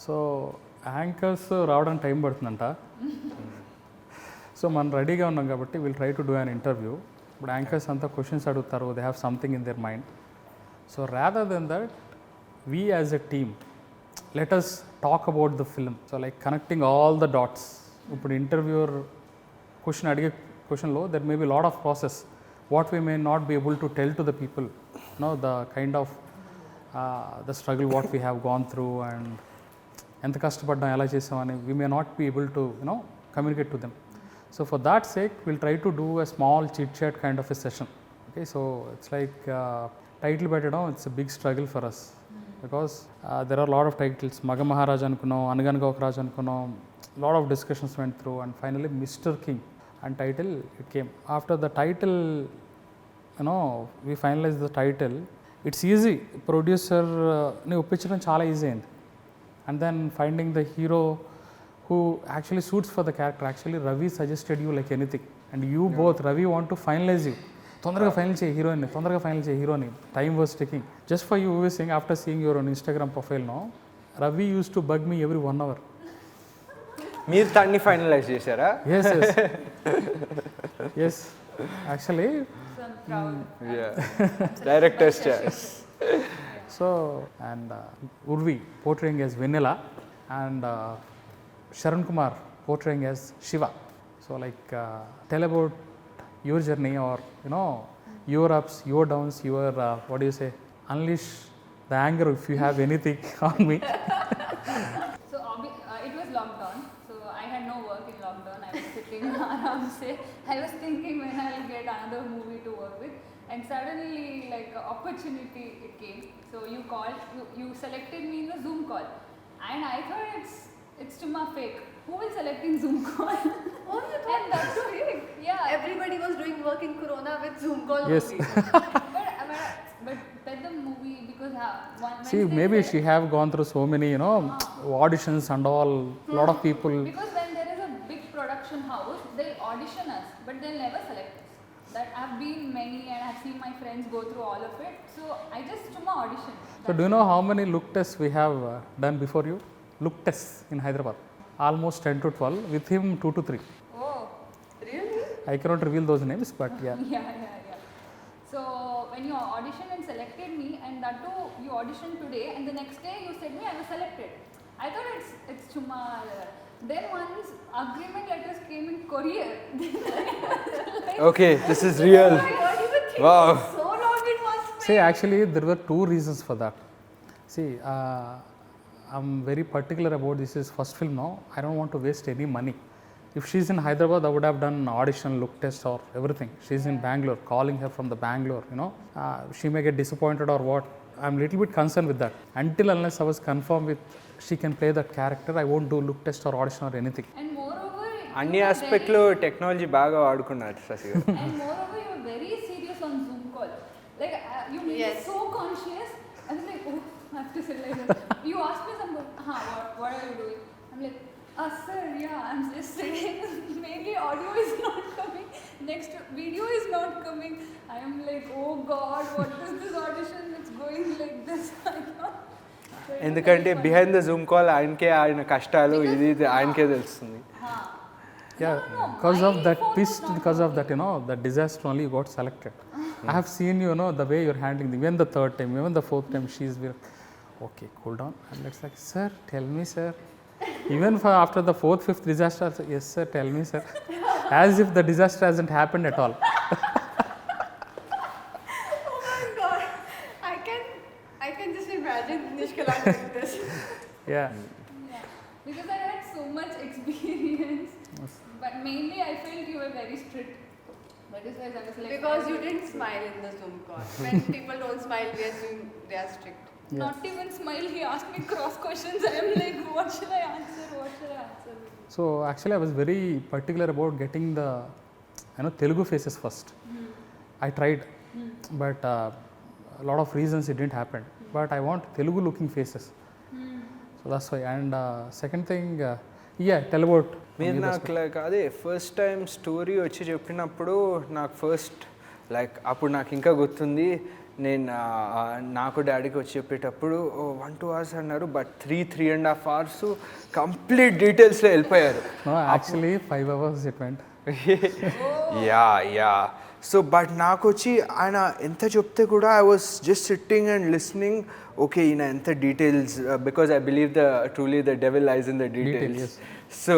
So anchors రావడానికి time పడుతుందంట. So మనం రెడీగా ఉన్నాం కాబట్టి will try to do an interview. ఇప్పుడు యాంకర్స్ అంతా క్వశ్చన్స్ అడుగుతారు, they have something in their mind. So rather than that we as a team let us talk about the film. So like connecting all the dots. ఇప్పుడు interviewer question అడిగే క్వశ్చన్లో there may be lot of process what we may not be able to tell to the people, know the kind of the struggle what we have gone through and ఎంత కష్టపడ్డాం ఎలా చేసామని we may not be able to communicate to them. So for that sake will try to do a small chit chat kind of a session. Okay, so it's like title పెట్టడం it's a big struggle for us because there are lot of titles. Maga Maharaj అనుకున్నాం, అనగనగా ఒక రాజు అనుకున్నాం, lot of discussions went through and finally mister king and title it came. After the title, we finalized the title. It's easy, producer ni oppinchadam chaala easy ayindi, and then finding the hero who actually suits for the character. Actually Ravi suggested you like anything, and you both Ravi want to finalize you, తొందరగా final చేయి heroine, తొందరగా final చేయి హీరోని. Time was taking. Just for you Urvi Singh, after seeing your Instagram profile, Ravi used to bug me every 1 hour. మీరు దాన్ని finalise చేశారా? Yes actually director's choice. So and Urvi portraying as Vanilla and Sharan Kumar portraying as Shiva. So like tell about your journey, or your ups, your downs, your what do you say, unleash the anger if you have anything on me. So it was lockdown, so I had no work in lockdown. I was sitting around, say I was thinking when I'll get another movie to work with, and suddenly like opportunity it came. So you called, you selected me in the Zoom call, and I thought it's to my fake. Who will select in Zoom call? Oh, you thought And that's fake. Yeah. everybody was doing work in Corona with Zoom call Yes. only. but the movie because one See, Wednesday maybe they- she have gone through so many auditions and all, lot of people. Because when there is a big production house, they'll audition us, but they'll never select us. That I've been many and I've seen my friends go through all of it. So I just took my audition. So do you know how many look tests we have done before you? Look tests in Hyderabad. Almost 10 to 12. With him 2 to 3. Oh, Really? I cannot reveal those names, but yeah. yeah. So when you auditioned and selected me, and that too you auditioned today, and the next day you said me I was selected. I thought it's Chuma. Then once agreement letters came in courier. Okay, this is real. Oh my God, you were thinking Wow. so long it must be. See, actually, there were 2 reasons for that. See, I'm very particular about this is first film now. I don't want to waste any money. If she's in Hyderabad, I would have done audition, look test or everything. She's in Bangalore, calling her from the Bangalore, she may get disappointed or what. I'm little bit concerned with that. Until unless I was confirmed with she can play that character, I won't do look test or audition or anything. And moreover, అన్ని ఆస్పెక్ట్లో technology బాగా వాడుకున్నారు శశి గారు. and moreover, you were very serious on Zoom call. Like you made Yes. me so conscious. I was like, oh, I have to sit like this. You asked me something. What are you doing? I'm like, sir, yeah, I'm just sitting. Mainly audio is not coming. Next video is not coming. I am like, oh God, what is this audition? It's going like this. So it was ఎందుకంటే very fun. Behind the Zoom call ఆయన కష్టాలు ఇది ఆయనకే తెలుస్తుంది. Yeah, No, because my of that phone was twist, not because of that, the disaster only you got selected. I have seen the way you're handling even the 3rd time, even the 4th time, she's been, okay, cool down. And it's like, sir, tell me, sir. Even for after the 4th, 5th disaster, yes, sir, tell me, sir. As if the disaster hasn't happened at all. Oh my God. I can just imagine Nishkala doing this. Yeah. Yeah, because I had so much experience. But mainly I felt you were very strict. That is why I was like. Because you didn't smile in the Zoom call. When people don't smile, they are strict. Not even smile, he asked me cross questions. I am like, what should I answer? So actually I was very particular about getting the Telugu faces first. I tried, but a lot of reasons it didn't happen. But I want Telugu looking faces. So that's why. And second thing, tell about. మీరు నాకు like అదే first time story వచ్చి చెప్పినప్పుడు నాకు first like అప్పుడు నాకు ఇంకా గుర్తుంది నేను నాకు డాడీకి వచ్చి చెప్పేటప్పుడు 1-2 hours అన్నారు, బట్ 3.5 hours కంప్లీట్ డీటెయిల్స్లో వెళ్ళిపోయారు. No, actually 5 hours it went. Yeah so but నాకు వచ్చి ఆయన ఎంత చెప్తే కూడా I was just sitting and listening. Okay, ఈయన ఎంత details, because I believe truly the devil lies in the details. So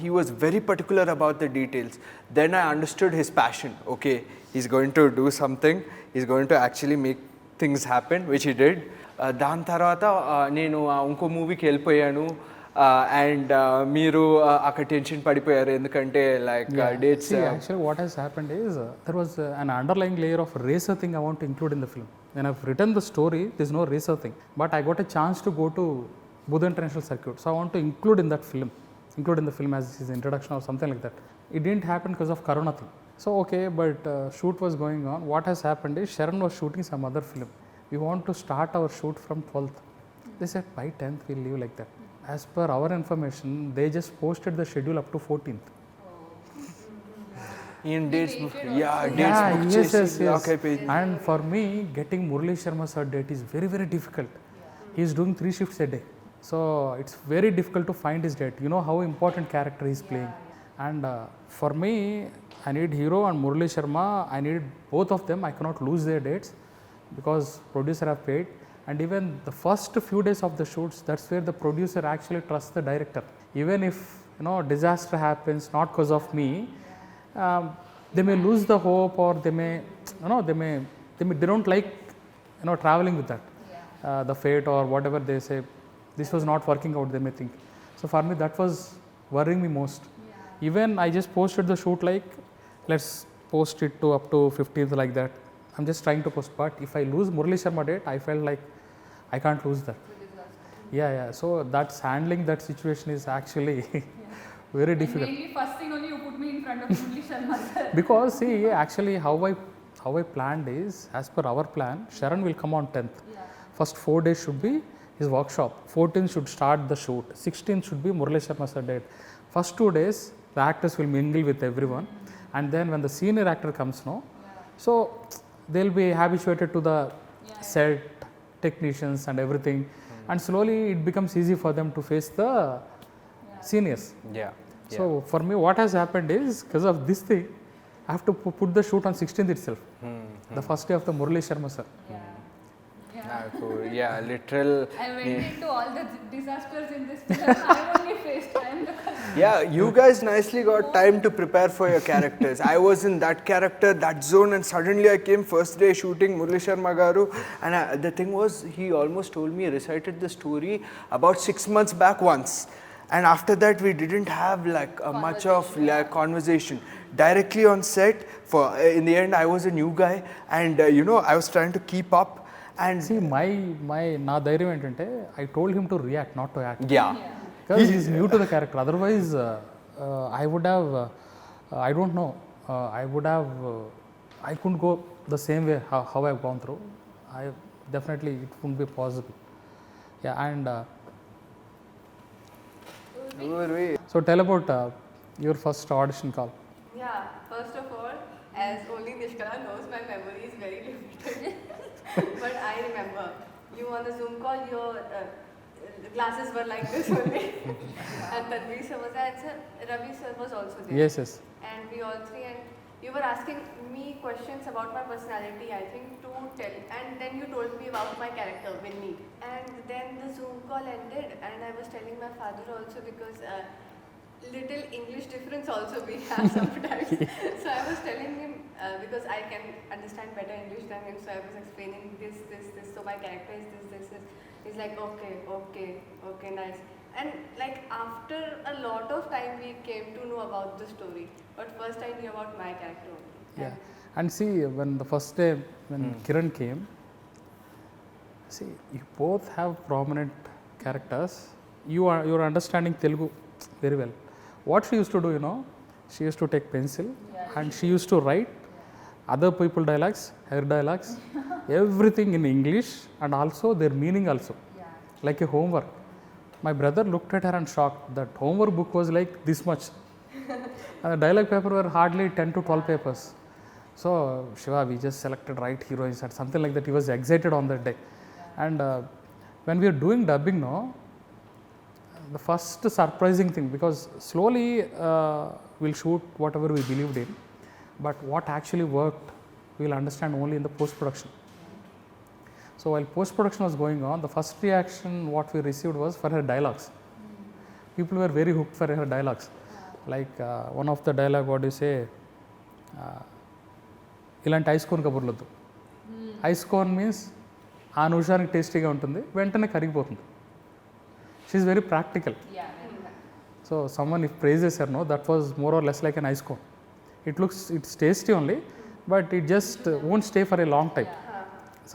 he was very particular about the details. Then I understood his passion. Okay, he's going to do something, he's going to actually make things happen, which he did. దాని తర్వాత నేను ఇంకో మూవీకి వెళ్ళిపోయాను and మీరు అక్కడ tension పడిపోయారు ఎందుకంటే like dates. See, actually what has happened is there was an underlying layer of racer thing I want to include in the film. When I've written the story, there's no racer thing, but I got a chance to go to Buddha International Circuit, so I want to include in the film as his introduction or something like that. It didn't happen because of corona thing. So okay, but shoot was going on. What has happened is Sharan was shooting some other film. We want to start our shoot from 12th. They said by 10th we'll leave like that. As per our information, they just posted the schedule up to 14th. In dates book, dates Yeah, book yes, chesi yes. lock అయిపోయింది. And for me, getting Murali Sharma sir date is very, very difficult. He is doing 3 shifts a day. So it's very difficult to find his date. You know how important character he is playing. And for me, I need Hero and Murali Sharma. I need both of them. I cannot lose their dates because producer have paid. And even the first few days of the shoots, that's where the producer actually trusts the director. Even if disaster happens, not because of me, they may lose the hope, or they don't like traveling with that. The fate or whatever they say, this was not working out, they may think. So for me, that was worrying me most. Even I just posted the shoot like, let's post it to up to 15th like that. I'm just trying to post, but if I lose Murali Sharma date, I felt like I can't lose that. Yeah. So that's handling that situation is actually very difficult. Mainly first thing only you put me in front of Murali Sharma sir. Because see, actually how I planned is, as per our plan, Sharan will come on 10th. First 4 days should be his workshop. 14th should start the shoot. 16th should be Murali Sharma sir date. First 2 days, the actors will mingle with everyone, and then when the senior actor comes, so they'll be habituated to the set, technicians and everything, and slowly it becomes easy for them to face the seniors. Yeah. So for me, what has happened is, because of this thing, I have to put the shoot on 16th itself, the first day of the Murali Sharma sir. Literal. I went into all the disasters in this film. I only faced. I am the culprit. Yeah, you guys nicely got time to prepare for your characters. I was in that character, that zone, and suddenly I came first day shooting Murali Sharma garu, and the thing was, he almost told me, recited the story about 6 months back once, and after that we didn't have like much of like conversation directly on set. For in the end, I was a new guy, and I was trying to keep up. And See, నా ధైర్యం ఏంటంటే, I told him to react, not to act. yeah. Because he is new to the character. Otherwise, I would have, I don't know, I couldn't go the same way how I've gone through. Definitely it wouldn't be possible. Yeah, and Urvi. so tell about your first audition call. Yeah, first of all, as only Nishkala knows, my memory is very limited. But I remember you on the Zoom call, your glasses were like this only. And Tanvi sir was there, and sir, Ravi sir was also there. Yes. And we all three, and you were asking me questions about my personality, I think, to tell. And then you told me about my character, Winnie. And then the Zoom call ended, and I was telling my father also, because little English difference also we have sometimes. So I was telling him, because I can understand better English than him, so I was explaining this. So my character is this. He's like, okay, nice. And like after a lot of time we came to know about the story, but first I knew about my character only. Yeah. And see, when the first day when Kiran came, see, you both have prominent characters. You are understanding Telugu very well. What she used to do, she used to take pencil and she used to write other people dialogues, her dialogues, everything in English, and also their meaning also, like a homework. My brother looked at her and shocked. That homework book was like this much. And the dialogue paper were hardly 10 to 12 papers. So Shiva, we just selected right heroines and something like that. He was excited on that day. And when we are doing dubbing now, the first surprising thing, because slowly we'll shoot whatever we believed in, but what actually worked, we'll understand only in the post-production. So while post-production was going on, the first reaction what we received was for her dialogues. People were very hooked for her dialogues. Like one of the dialogue, what do you say? ఇలాంటి ice cone కబుర్లొద్దు. Ice cone means ఆ నిమిషానికి టేస్టీగా ఉంటుంది, వెంటనే కరిగిపోతుంది. She is very practical. So summon if prizes her, no, that was more or less like an ice cone. It's tasty only, but it just won't stay for a long time.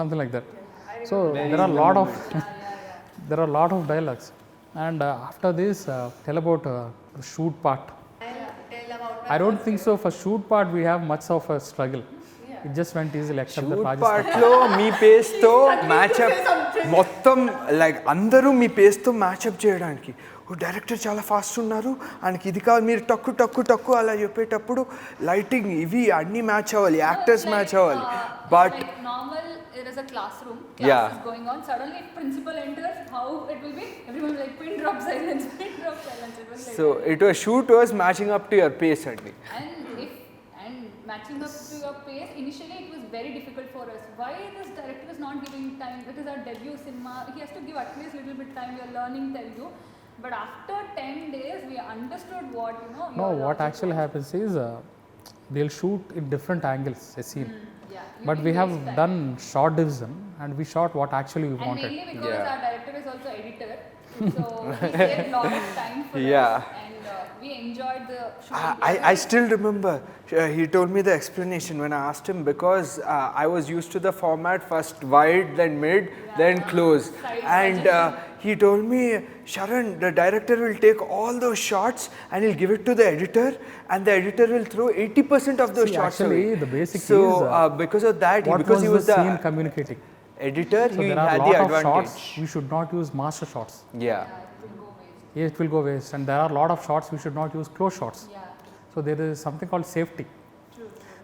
Something like that. So there are a lot of dialogues. And after this, tell about the shoot part. I don't think so. For shoot part, we have much of a struggle. It just went easily except the shoot పార్ట్లో మీ పేస్తో మ్యాచ్అప్ మొత్తం like అందరూ మీ పేస్తో మ్యాచ్అప్ చేయడానికి director చాలా fast ఉన్నారు, ఆయనకి ఇది కావాలి, మీరు టక్కు టక్కు టక్కు అలా చెప్పేటప్పుడు లైటింగ్ ఇవి అన్నీ మ్యాచ్ అవ్వాలి, యాక్టర్స్ మ్యాచ్ అవ్వాలి. But normal there is a classroom, Yeah. is going on, suddenly if principal enters, how it will be, everyone will like pin drop silence, pin drop silence. It was like so it was shoot was matching up to your pace అండి. and matching up to your pace, initially it was very difficult for us. Why this director is not giving time? It is our debut cinema, he has to give at least little bit time, we are learning Telugu. But after 10 days we understood what, you know. No, your what logic actually was. happens is they'll shoot in different angles a scene. Yeah, But we have done short division and we shot what actually we and wanted. mainly because Yeah. our director is also editor, so he saved lot of time for Yeah. us, and we enjoyed the shooting. I still remember he told me the explanation when I asked him, because I was used to the format first wide, then mid, then close. And he told me, Sharan, the director will take all those shots and he'll give it to the editor, and the editor will throw 80% of those See, shots actually, away. the basic so, is, because of that, What because was he was the the scene communicating? editor, So he there are had a the lot of advantage. shots we should not use master shots. Yeah. It will go waste, and there are a lot of shots we should not use close shots. Yeah. So there is something called safety.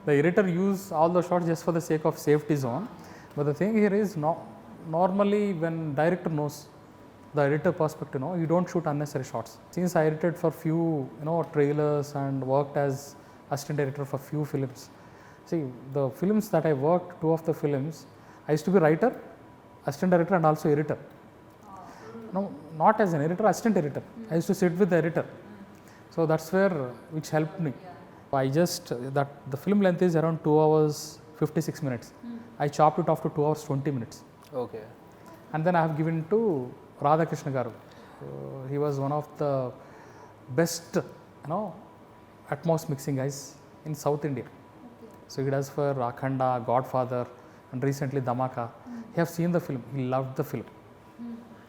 The editor use all the shots just for the sake of safety zone. But the thing here is, normally when director knows, the editor perspective, you don't shoot unnecessary shots. Since I edited for few, trailers and worked as assistant editor for few films. See, the films that I worked, 2 of the films, I used to be writer, assistant director, and also editor. No, not as an editor, assistant editor. I used to sit with the editor. So that's where, which helped me. That the film length is around 2 hours 56 minutes. I chopped it off to 2 hours 20 minutes. Okay. And then I have given to Balakrishna garu. He was one of the best, atmos mixing guys in South India. So he does for Akhanda, Godfather, and recently Dhamaka. He have seen the film. He loved the film.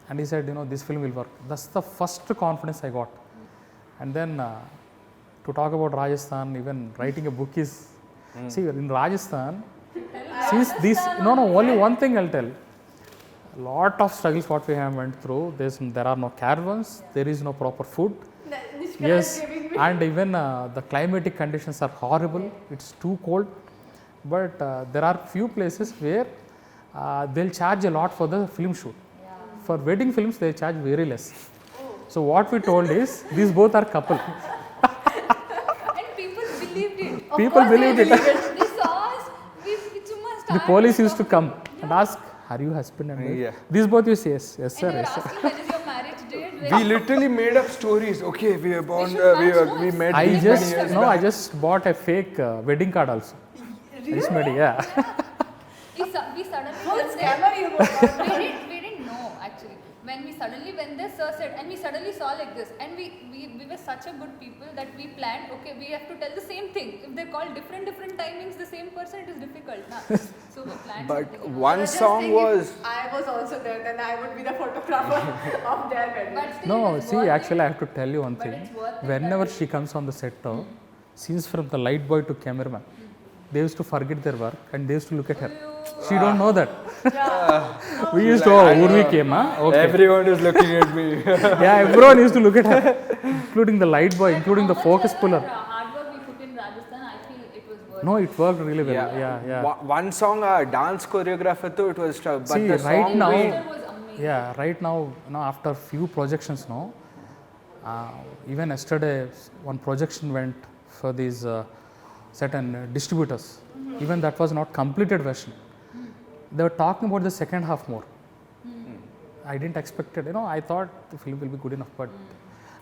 And he said, this film will work. That's the first confidence I got. And then to talk about Rajasthan, even writing a book is, see, in Rajasthan, since this, only one thing I'll tell. A lot of struggles what we have went through. There are no caravans, there is no proper food. Nishkala Yes, is giving me. and even the climatic conditions are horrible. It's too cold. But there are few places where they'll charge a lot for the film shoot. For wedding films, they charge very less. So what we told is, these both are couple. And people believed it. Of People course believed they it. They saw us. We must The police used to come and ask, are you husband and wife? Yeah. These both you say, yes, yes sir, And they yes were sir. asking, when is your marriage date? We literally made up stories. Okay, we are born, should match we notes. met I these just, many years I just bought a fake wedding card also. I just made it, yeah. We suddenly What went there. scammer you were? We didn't know actually. When we suddenly went there, sir said, and we suddenly saw like this. And we were such a good people that we planned, okay, we have to tell the same thing. If they call different timings, the same person, it is difficult. Nah? So we planned But something. one Just song think was. if I was also there, then I would be the photographer of their wedding. But still No, it is see, worth actually, I it. have to tell you one But thing. it's worth it Whenever that she comes on the set, scenes from the light boy to cameraman, they used to forget their work and they used to look at her. She don't know that. We used to, Urvi came, okay. Everyone is looking at me. Yeah, everyone used to look at her, including the light boy, including the How much focus puller. hard work we put in Rajasthan, I feel it was worked. No, it worked really well. Yeah. One song, dance choreographer too, it was tough. But See, the right song now, Poster was amazing. yeah, right now, after few projections now, even yesterday, one projection went for these certain distributors. Even that was not completed version. They were talking about the second half more. I didn't expect it. I thought the film will be good enough, but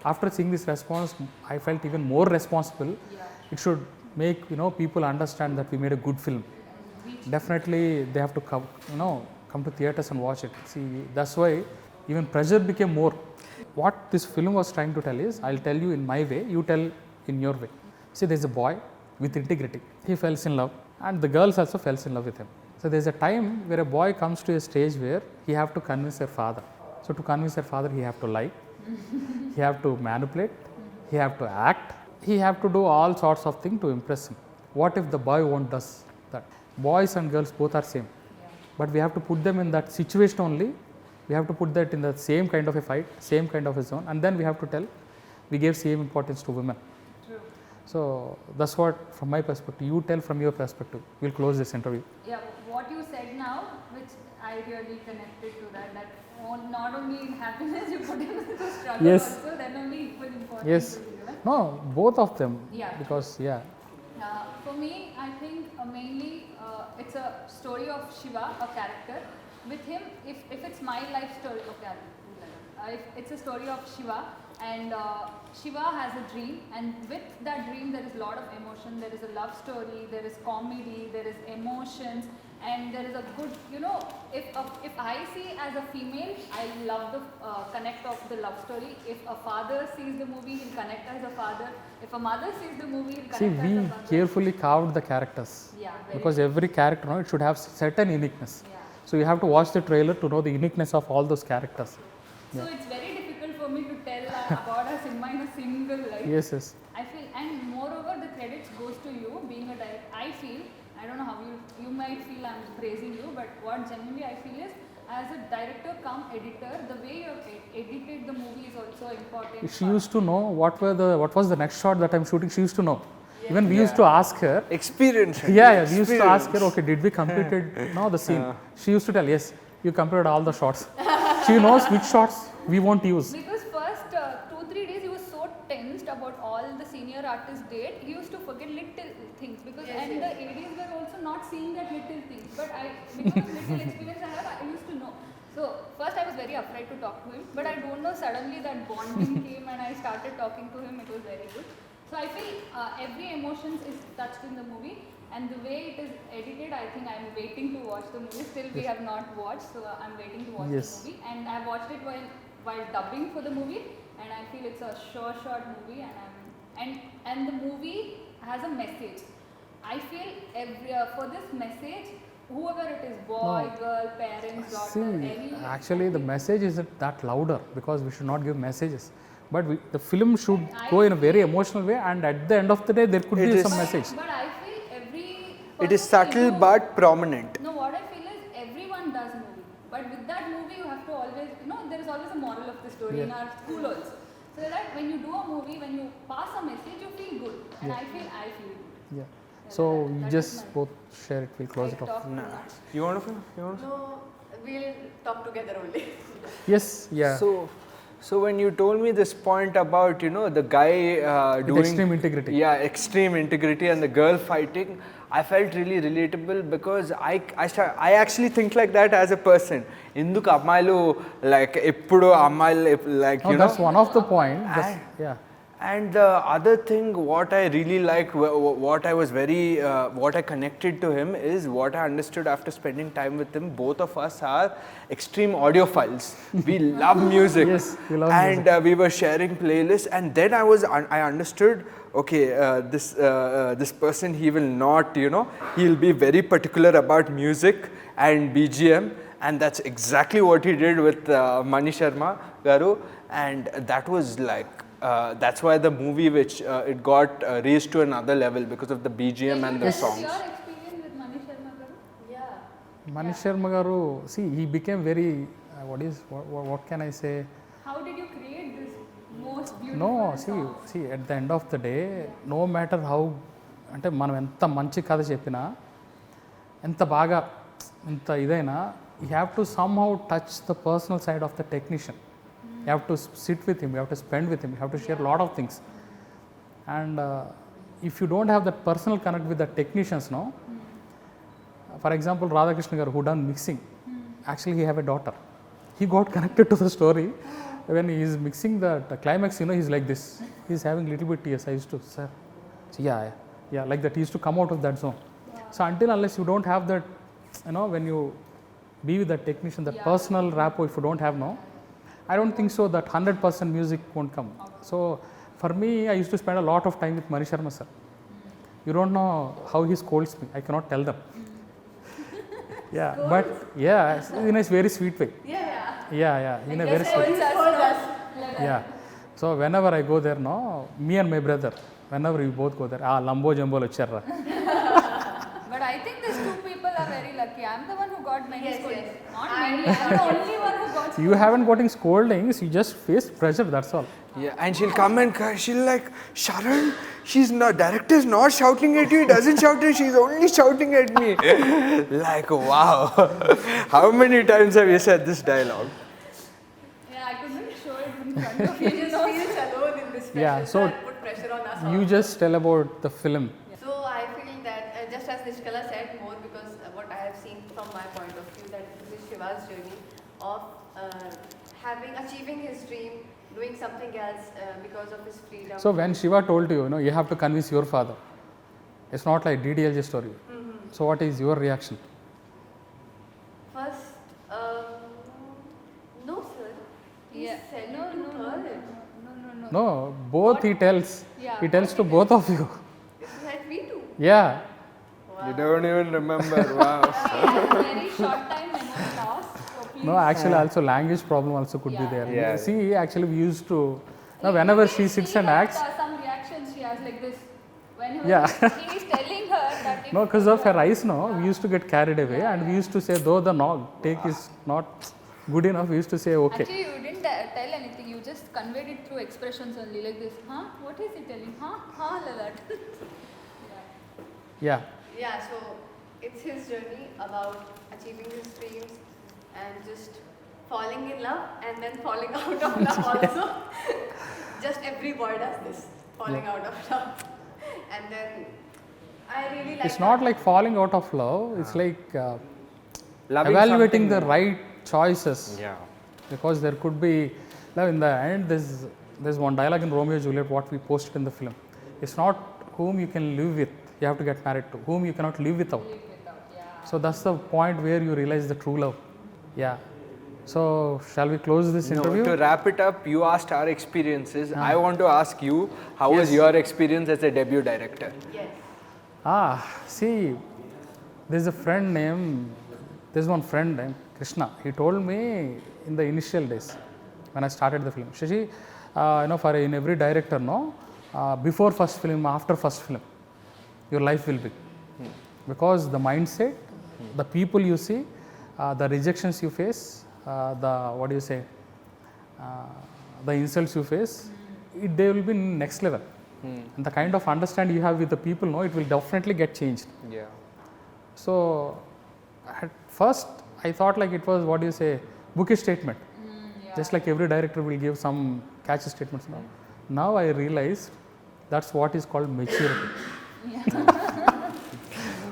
after seeing this response, I felt even more responsible. Yeah. It should make people understand that we made a good film. Definitely, they have to come to theaters and watch it. See, that's why even pressure became more. What this film was trying to tell is, I'll tell you in my way, you tell in your way. See, there's a boy with integrity. He falls in love, and the girls also falls in love with him. So there's a time where a boy comes to a stage where he have to convince their father. So to convince their father, he have to lie, he have to manipulate, he have to act, he have to do all sorts of things to impress him. What if the boy won't does that? Boys and girls both are same, but we have to put them in that situation only. We have to put that in the same kind of a fight, same kind of a zone, and then we have to tell we gave same importance to women. True. So that's what, from my perspective, you tell from your perspective. We'll close this interview. Yeah, what you said now, which I really connected to that not only in happiness you put into struggle Yes. also, then only equal importance Yes. will be given. No, both of them. Yeah. Because For me, I think mainly it's a story of Shiva, a character. With him, if it's my life story, okay, if it's a story of Shiva, and Shiva has a dream, and with that dream there is a lot of emotion, there is a love story, there is comedy, there is emotions, and there is a good, if I see as a female, I love the connect of the love story. If a father sees the movie, he'll connect as a father. If a mother sees the movie, he'll see, connect as a we mother. carefully carved the characters. Yeah, very Because every character, it should have certain uniqueness. Yeah. So you have to watch the trailer to know the uniqueness of all those characters. So it's very difficult for me to tell about a cinema in a single life. Yes. I feel, and moreover, the credits goes to you being a director. I feel, I don't know how you might feel I'm praising you, but what genuinely I feel is, as a director come editor, the way you have edited the movie is also important. She used to know what was the next shot that I'm shooting. She used to know. Even we used to ask her. Experience. Yeah, we used to ask her, okay, did we completed the scene? She used to tell, yes, you completed all the shots. She knows which shots we won't use. Because first 2-3 days he was so tensed about all the senior artists did, he used to forget little things because the ADs were also not seeing that little things. But because of little experience I have, I used to know. So first I was very afraid to talk to him, but I don't know, suddenly that bonding came and I started talking to him. It was very good. So I feel every emotions is touched in the movie, and the way it is edited, I think I'm waiting to watch the movie. Still we have not watched, so I'm waiting to watch the movie. And I watched it while dubbing for the movie, and I feel it's a short movie, and the movie has a message. I feel for this message, whoever it is, boy, girl, parents, daughter, Actually the message isn't that louder because we should not give messages. But the film should go in a very emotional way, and at the end of the day, there could be some message. But I feel every It is subtle but prominent. No, what I feel is everyone does movie, but with that movie you have to always, there is always a moral of the story in our school also. So that when you do a movie, when you pass a message, you feel good, and I feel good. Yeah. So you just both share it. We'll close it off. You want to? No, we'll talk together only. Yes. Yeah. So when you told me this point about the guy doing extreme integrity. Yeah, extreme integrity, and the girl fighting, I felt really relatable because I actually think like that as a person. Induku ammayilu like eppudu ammayilu like that's one of the point. And the other thing, what I really liked, what I connected to him is what I understood after spending time with him. Both of us are extreme audiophiles. We love music. Yes, we love music. And we were sharing playlists, and then I understood, okay, this person, he will not, he'll be very particular about music and BGM, and that's exactly what he did with Mani Sharma Garu, and that was like, that's why the movie, which it got raised to another level because of the BGM and the songs. Your experience with Mani Sharma Garu? Yeah. Mani Sharma Garu, see, he became very, what can I say? How did you create this most beautiful No, song? see, at the end of the day, no matter how అంటే మనం ఎంత మంచి కథ చెప్పినా ఎంత బాగా ఎంత ఇదైనా you have to somehow touch the personal side of the technician. You have to sit with him, you have to spend with him, you have to share a lot of things. And if you don't have that personal connect with the technicians, no. For example, Radhakrishna garu, who done mixing, actually he have a daughter. He got connected to the story when he is mixing the climax. You know, he's like this. He's having little bit tears. I used to, sir, so yeah, like that. He used to come out of that zone. So until unless you don't have that, you know, when you be with the technician, that personal rapport, if you don't have, no. I don't think so that 100% music won't come. So for me, I used to spend a lot of time with Mani Sharma sir. You don't know how he scolds me. I cannot tell them. Yeah, but yeah, in a very sweet way. Yeah, in a very sweet way. Yeah. So whenever I go there, no, me and my brother, whenever we both go there, lambo jumbo vacharra. But I think these two people are very lucky. I'm the one who got many scoldings. Not many. I'm the only one who got You haven't gotten scoldings, you just face pressure, that's all. Yeah, and she'll come and she'll like, Sharan, she's not, director's not shouting at you, he doesn't shout at you, she's only shouting at me. Like, wow. How many times have you said this dialogue? Yeah, I couldn't show it in front of you. He just feels alone in this pressure. Yeah, so put pressure on us. You just tell about the film. So I feel that just as Nishkala said more, because what I have seen from my point of view, that this is Shiva's journey of achieving his dream, doing something else because of his freedom. So when Shiva told you, you have to convince your father. It's not like DDLJ story. So what is your reaction? First, no sir. He said No. No, both he tells. Yeah, He tells to both of you. Is that we too? Yeah. You don't even remember, wow. Very short time memory loss. So please. No, actually also language problem also could be there. Yeah. See, actually we used to, whenever she sits and acts, Some reactions she has like this. When he is telling her that if no, because of her eyes, we used to get carried away and we used to say, though the take is not good enough, we used to say, okay. Actually, you didn't tell anything. You just conveyed it through expressions only, like this. Huh? What is he telling? Huh? Like that. Yeah. Yeah, so it's his journey about achieving his dreams and just falling in love and then falling out of love also. Just every boy does this, falling out of love. And then I really like It's not like falling out of love, it's like Loving evaluating the something. right choices. Yeah. Because there could be, now in the end, there's one dialogue in Romeo and Juliet, what we posted in the film. It's not whom you can live with, you have to get married to, whom you cannot live without. So that's the point where you realize the true love. Yeah. So shall we close this interview? To wrap it up, you asked our experiences. I want to ask you, how was your experience as a debut director? Yes. See, there's one friend named Krishna. He told me in the initial days when I started the film, Shashi, for in every director, before first film, after first film, your life will be. Because the mindset, the people you see, the rejections you face, the insults you face, they will be next level. And the kind of understanding you have with the people, it will definitely get changed. Yeah. So at first I thought like it was bookish statement. Just like every director will give some catchy statements. Now I realized that's what is called maturity.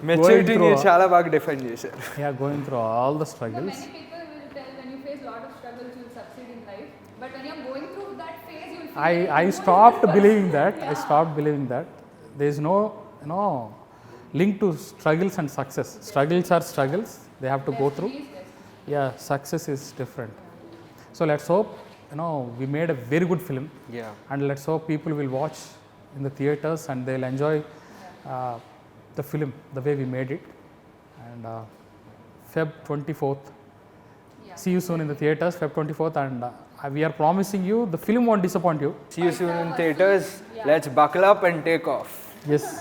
Maturity ni chala baga define chesaru. Yeah, going through all the So struggles. many people will tell when you face a lot of struggles, you'll succeed in life. But when you're going through that phase, you'll feel I stopped believing that. I stopped believing that. There is no link to struggles and success. Struggles are struggles. They have to go through. Yeah, success is different. So let's hope, we made a very good film. Yeah. And let's hope people will watch in the theaters and they'll enjoy the film the way we made it. And Feb 24th. See you soon in the theaters, Feb 24th. And we are promising you, the film won't disappoint you. See you soon in theaters. Let's buckle up and take off. Yes.